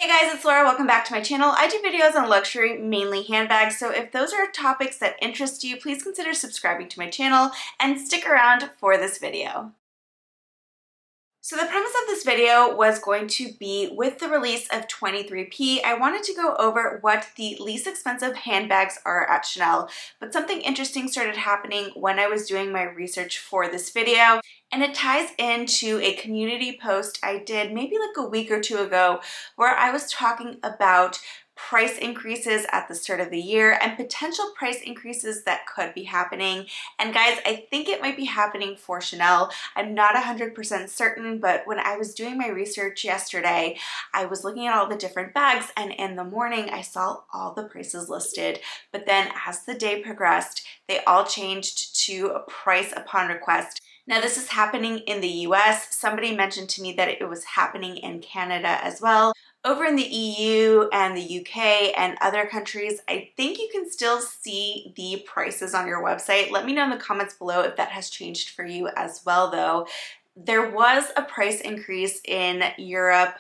Hey guys, it's Laura. Welcome back to my channel. I do videos on luxury, mainly handbags, so if those are topics that interest you, please consider subscribing to my channel and stick around for this video. So the premise of this video was going to be with the release of 23P, I wanted to go over what the least expensive handbags are at Chanel, but something interesting started happening when I was doing my research for this video, and it ties into a community post I did maybe like a week or two ago where I was talking about price increases at the start of the year and potential price increases that could be happening. And guys, I think it might be happening for Chanel. I'm not 100% certain, but when I was doing my research yesterday, I was looking at all the different bags, and in the morning I saw all the prices listed. But then as the day progressed, they all changed to a price upon request. Now this is happening in the US. Somebody mentioned to me that it was happening in Canada as well. Over in the EU and the UK and other countries, I think you can still see the prices on your website. Let me know in the comments below if that has changed for you as well though. There was a price increase in Europe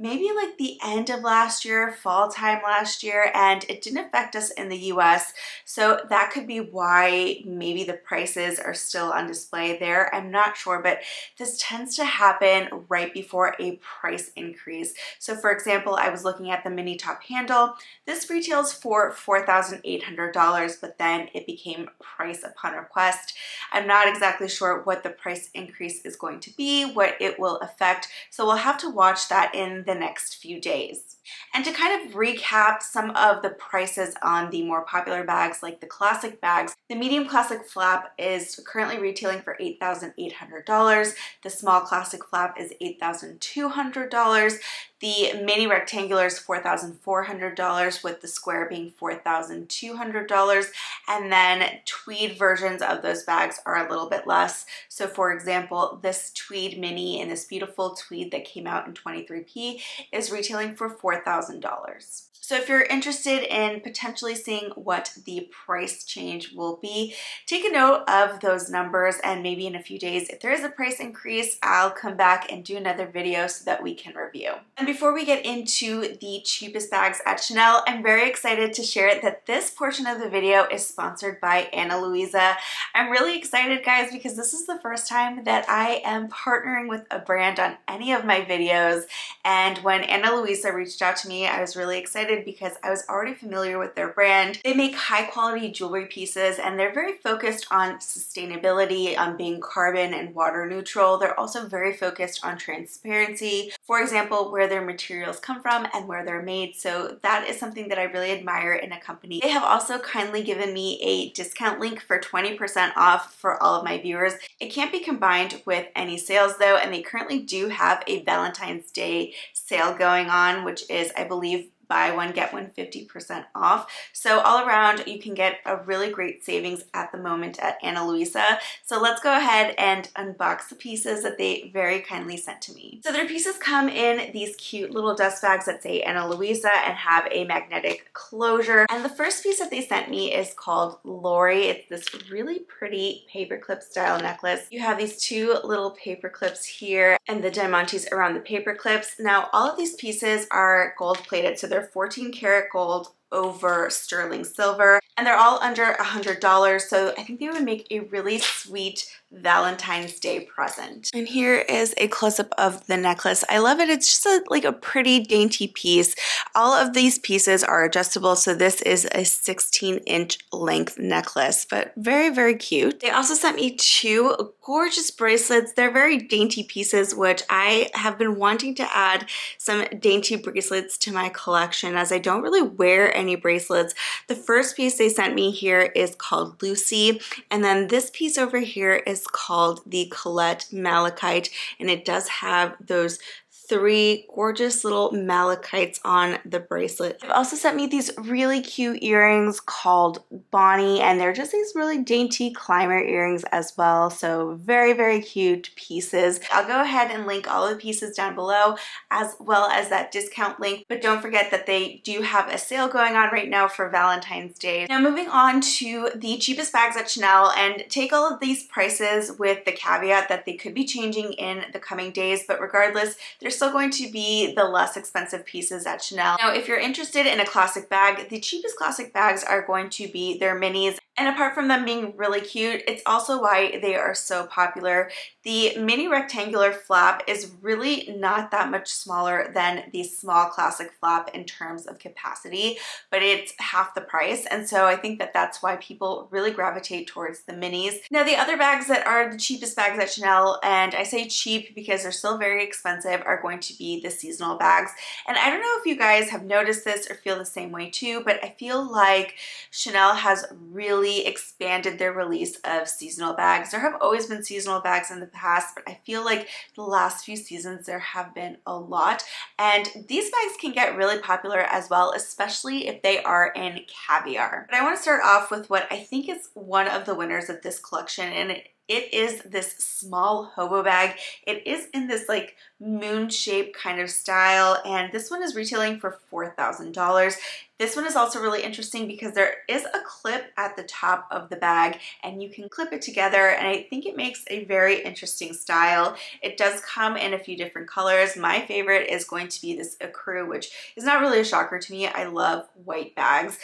maybe like the end of last year, fall time last year, and it didn't affect us in the US. So that could be why maybe the prices are still on display there. I'm not sure, but this tends to happen right before a price increase. So for example, I was looking at the mini top handle. This retails for $4,800, but then it became price upon request. I'm not exactly sure what the price increase is going to be, what it will affect. So we'll have to watch that in the next few days. And to kind of recap some of the prices on the more popular bags, like the classic bags, the medium classic flap is currently retailing for $8,800. The small classic flap is $8,200. The mini rectangular is $4,400, with the square being $4,200. And then tweed versions of those bags are a little bit less. So for example, this tweed mini in this beautiful tweed that came out in 23P is retailing for $4,000. So if you're interested in potentially seeing what the price change will be, take a note of those numbers, and maybe in a few days, if there is a price increase, I'll come back and do another video so that we can review. And before we get into the cheapest bags at Chanel, I'm very excited to share that this portion of the video is sponsored by Luisa. I'm really excited, guys, because this is the first time that I am partnering with a brand on any of my videos. And when Luisa reached out to me, I was really excited because I was already familiar with their brand. They make high quality jewelry pieces, and they're very focused on sustainability, on being carbon and water neutral. They're also very focused on transparency, for example, where their materials come from and where they're made. So that is something that I really admire in a company. They have also kindly given me a discount link for 20% off for all of my viewers. It can't be combined with any sales though, and they currently do have a Valentine's Day sale going on, which is, I believe, buy one, get one 50% off. So all around, you can get a really great savings at the moment at Luisa. So let's go ahead and unbox the pieces that they very kindly sent to me. So their pieces come in these cute little dust bags that say Luisa and have a magnetic closure. And the first piece that they sent me is called Lori. It's this really pretty paperclip style necklace. You have these two little paper clips here and the diamantes around the paper clips. Now, all of these pieces are gold plated, so they're 14 karat gold over sterling silver, and they're all under $100. So I think they would make a really sweet Valentine's Day present. And here is a close-up of the necklace. I love it. It's just like a pretty dainty piece. All of these pieces are adjustable, so this is a 16-inch length necklace, but very, very cute. They also sent me two gorgeous bracelets. They're very dainty pieces, which I have been wanting to add some dainty bracelets to my collection, as I don't really wear any bracelets. The first piece they sent me here is called Lucy, and then this piece over here is called the Colette Malachite, and it does have those three gorgeous little malachites on the bracelet. They've also sent me these really cute earrings called Bonnie, and they're just these really dainty climber earrings as well. So very, very cute pieces. I'll go ahead and link all of the pieces down below, as well as that discount link. But don't forget that they do have a sale going on right now for Valentine's Day. Now moving on to the cheapest bags at Chanel, and take all of these prices with the caveat that they could be changing in the coming days, but regardless, they're still going to be the less expensive pieces at Chanel. Now, if you're interested in a classic bag, the cheapest classic bags are going to be their minis. And apart from them being really cute, it's also why they are so popular. The mini rectangular flap is really not that much smaller than the small classic flap in terms of capacity, but it's half the price. And so I think that that's why people really gravitate towards the minis. Now, the other bags that are the cheapest bags at Chanel, and I say cheap because they're still very expensive, are going to be the seasonal bags. And I don't know if you guys have noticed this or feel the same way too, but I feel like Chanel has really expanded their release of seasonal bags. There have always been seasonal bags in the past, but I feel like the last few seasons there have been a lot. And these bags can get really popular as well, especially if they are in caviar. But I want to start off with what I think is one of the winners of this collection, and it is this small hobo bag. It is in this like moon shape kind of style, and this one is retailing for $4,000. This one is also really interesting because there is a clip at the top of the bag and you can clip it together, and I think it makes a very interesting style. It does come in a few different colors. My favorite is going to be this ecru, which is not really a shocker to me. I love white bags.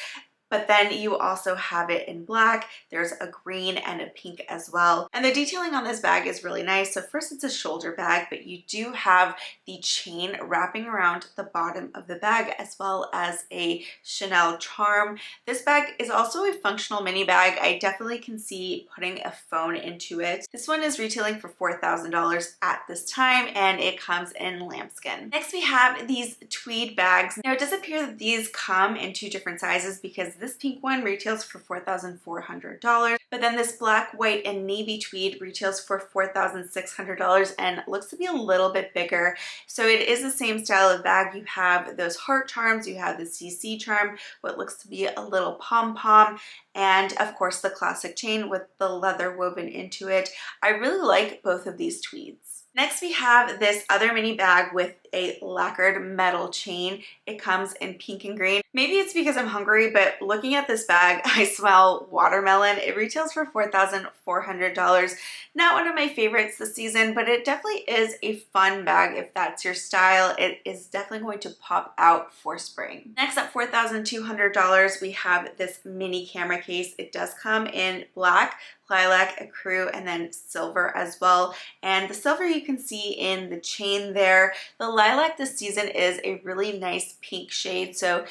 But then you also have it in black. There's a green and a pink as well. And the detailing on this bag is really nice. So first, it's a shoulder bag, but you do have the chain wrapping around the bottom of the bag as well as a Chanel charm. This bag is also a functional mini bag. I definitely can see putting a phone into it. This one is retailing for $4,000 at this time, and it comes in lambskin. Next, we have these tweed bags. Now, it does appear that these come in two different sizes because this pink one retails for $4,400, but then this black, white, and navy tweed retails for $4,600 and looks to be a little bit bigger. So it is the same style of bag. You have those heart charms, you have the CC charm, what looks to be a little pom-pom, and of course the classic chain with the leather woven into it. I really like both of these tweeds. Next, we have this other mini bag with a lacquered metal chain. It comes in pink and green. Maybe it's because I'm hungry, but looking at this bag, I smell watermelon. It retails for $4,400. Not one of my favorites this season, but it definitely is a fun bag if that's your style. It is definitely going to pop out for spring. Next, at $4,200, we have this mini camera case. It does come in black, lilac, ecru, and then silver as well. And the silver you can see in the chain there. The lilac this season is a really nice pink shade, so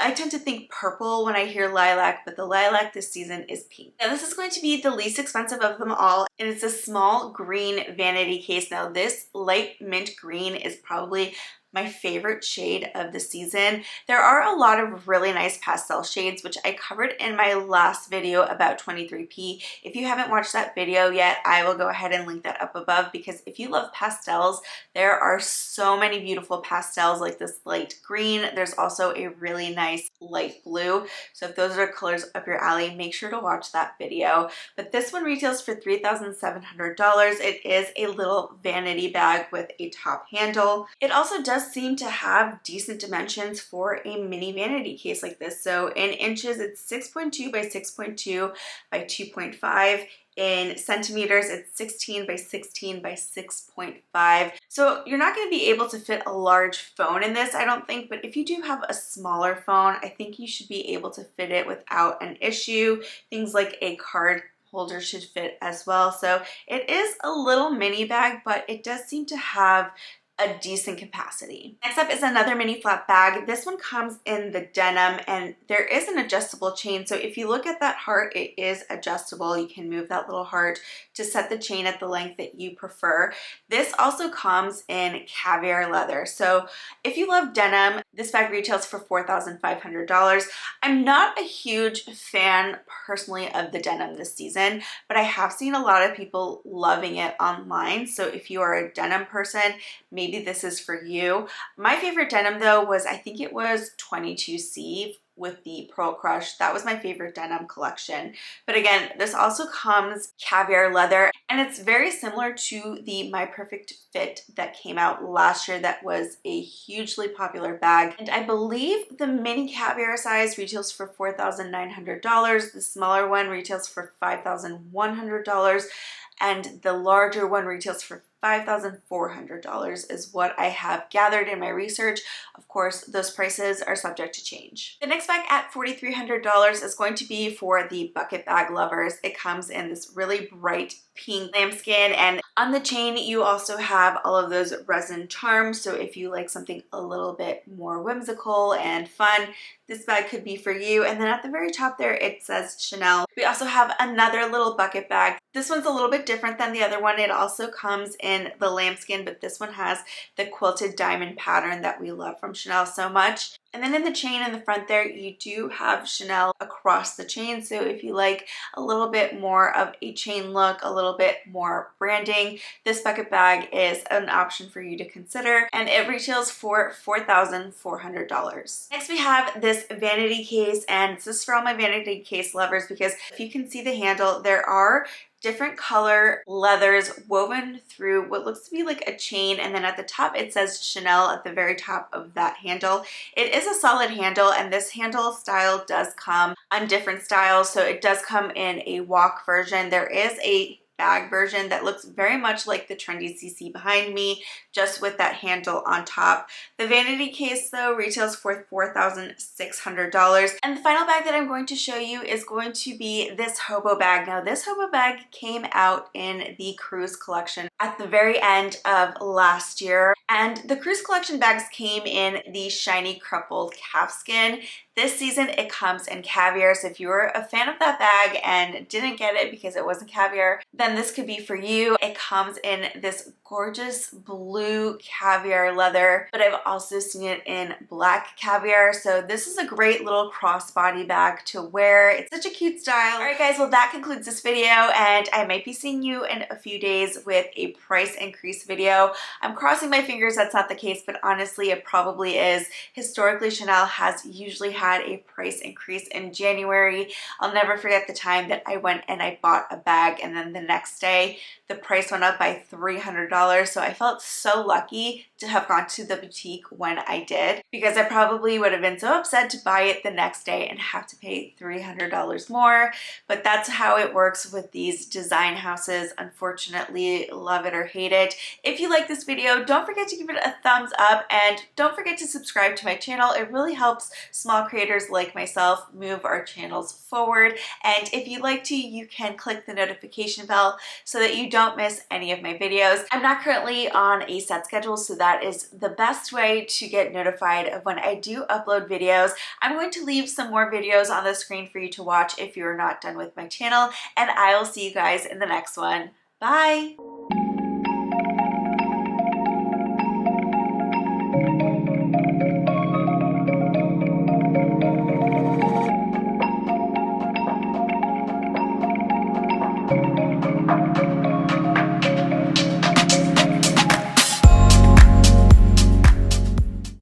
I tend to think purple when I hear lilac, but the lilac this season is pink. Now, this is going to be the least expensive of them all, and it's a small green vanity case. Now, this light mint green is probably my favorite shade of the season. There are a lot of really nice pastel shades, which I covered in my last video about 23P. If you haven't watched that video yet, I will go ahead and link that up above, because if you love pastels, there are so many beautiful pastels like this light green. There's also a really nice light blue. So if those are colors up your alley, make sure to watch that video. But this one retails for $3,700. It is a little vanity bag with a top handle. It also does seem to have decent dimensions for a mini vanity case like this. So in inches, it's 6.2 by 6.2 by 2.5. In centimeters, it's 16 by 16 by 6.5. So you're not going to be able to fit a large phone in this, I don't think, but if you do have a smaller phone, I think you should be able to fit it without an issue. Things like a card holder should fit as well. So it is a little mini bag, but it does seem to have a decent capacity. Next up is another mini flap bag. This one comes in the denim, and there is an adjustable chain. So if you look at that heart, it is adjustable. You can move that little heart to set the chain at the length that you prefer. This also comes in caviar leather. So if you love denim, this bag retails for $4,500. I'm not a huge fan personally of the denim this season, but I have seen a lot of people loving it online. So if you are a denim person, maybe this is for you. My favorite denim though was, I think it was 22C with the Pearl Crush. That was my favorite denim collection. But again, this also comes caviar leather, and it's very similar to the My Perfect Fit that came out last year. That was a hugely popular bag. And I believe the mini caviar size retails for $4,900. The smaller one retails for $5,100. And the larger one retails for $5,400 is what I have gathered in my research. Of course, those prices are subject to change. The next bag at $4,300 is going to be for the bucket bag lovers. It comes in this really bright pink lambskin, and on the chain you also have all of those resin charms, so if you like something a little bit more whimsical and fun, this bag could be for you. And then at the very top there it says Chanel. We also have another little bucket bag. This one's a little bit different than the other one. It also comes in the lambskin, but this one has the quilted diamond pattern that we love from Chanel so much. And then in the chain in the front there, you do have Chanel across the chain. So if you like a little bit more of a chain look, a little bit more branding, this bucket bag is an option for you to consider. And it retails for $4,400. Next we have this vanity case, and this is for all my vanity case lovers because if you can see the handle, there are different color leathers woven through what looks to be like a chain, and then at the top it says Chanel at the very top of that handle. It is a solid handle, and this handle style does come on different styles. So it does come in a walk version. There is a bag version that looks very much like the trendy CC behind me, just with that handle on top. The vanity case though retails for $4,600. And the final bag that I'm going to show you is going to be this hobo bag. Now this hobo bag came out in the cruise collection at the very end of last year, and the cruise collection bags came in the shiny crumpled calfskin. This season it comes in caviar, so if you were a fan of that bag and didn't get it because it wasn't caviar, then this could be for you. It comes in this gorgeous blue caviar leather, but I've also seen it in black caviar, so this is a great little crossbody bag to wear. It's such a cute style. Alright guys, well that concludes this video, and I might be seeing you in a few days with a price increase video. I'm crossing my fingers that's not the case, but honestly it probably is. Historically, Chanel has usually had a price increase in January. I'll never forget the time that I went and I bought a bag, and then the next day the price went up by $300. So I felt so lucky to have gone to the boutique when I did, because I probably would have been so upset to buy it the next day and have to pay $300 more. But that's how it works with these design houses, unfortunately, love it or hate it. If you like this video, don't forget to give it a thumbs up, and don't forget to subscribe to my channel. It really helps small creators like myself move our channels forward. And if you'd like to, you can click the notification bell so that you don't miss any of my videos. I'm not currently on a set schedule, so that is the best way to get notified of when I do upload videos. I'm going to leave some more videos on the screen for you to watch if you're not done with my channel, and I will see you guys in the next one. Bye!